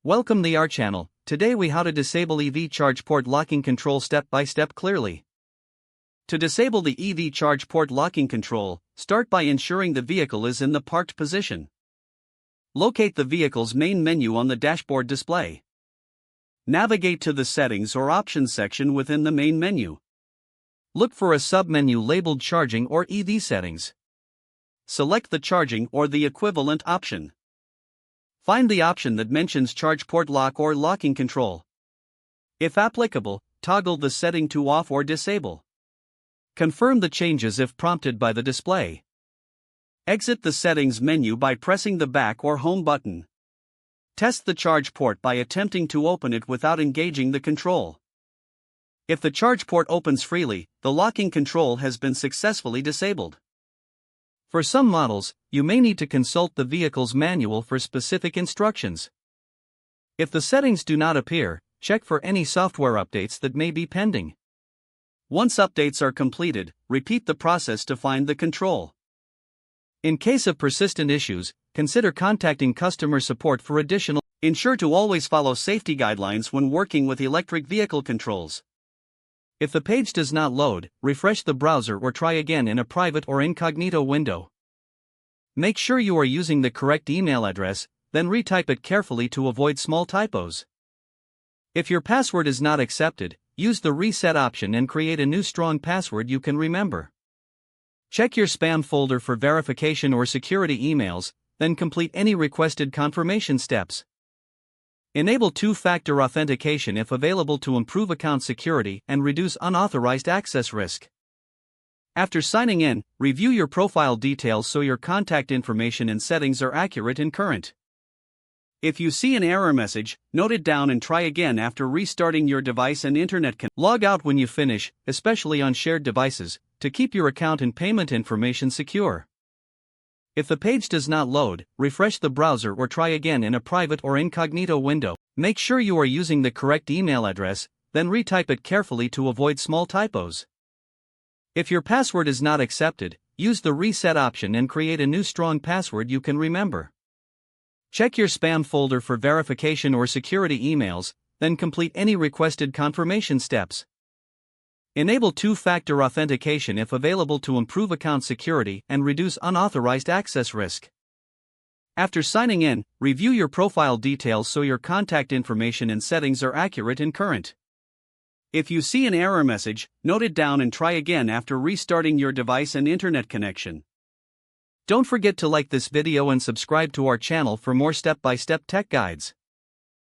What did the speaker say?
Welcome to our channel. Today we how to disable EV charge port locking control step by step clearly. To disable the EV charge port locking control, start by ensuring the vehicle is in the parked position. Locate the vehicle's main menu on the dashboard display. Navigate to the Settings or Options section within the main menu. Look for a submenu labeled Charging or EV Settings. Select the charging or the equivalent option. Find the option that mentions charge port lock or locking control. If applicable, toggle the setting to off or disable. Confirm the changes if prompted by the display. Exit the settings menu by pressing the back or home button. Test the charge port by attempting to open it without engaging the control. If the charge port opens freely, the locking control has been successfully disabled. For some models, you may need to consult the vehicle's manual for specific instructions. If the settings do not appear, check for any software updates that may be pending. Once updates are completed, repeat the process to find the control. In case of persistent issues, consider contacting customer support for additional. Ensure to always follow safety guidelines when working with electric vehicle controls. If the page does not load, refresh the browser or try again in a private or incognito window. Make sure you are using the correct email address, then retype it carefully to avoid small typos. If your password is not accepted, use the reset option and create a new strong password you can remember. Check your spam folder for verification or security emails, then complete any requested confirmation steps. Enable two-factor authentication if available to improve account security and reduce unauthorized access risk. After signing in, review your profile details so your contact information and settings are accurate and current. If you see an error message, note it down and try again after restarting your device and internet connection. Log out when you finish, especially on shared devices, to keep your account and payment information secure. If the page does not load, refresh the browser or try again in a private or incognito window. Make sure you are using the correct email address, then retype it carefully to avoid small typos. If your password is not accepted, use the reset option and create a new strong password you can remember. Check your spam folder for verification or security emails, then complete any requested confirmation steps. Enable two-factor authentication if available to improve account security and reduce unauthorized access risk. After signing in, review your profile details so your contact information and settings are accurate and current. If you see an error message, note it down and try again after restarting your device and internet connection. Don't forget to like this video and subscribe to our channel for more step-by-step tech guides.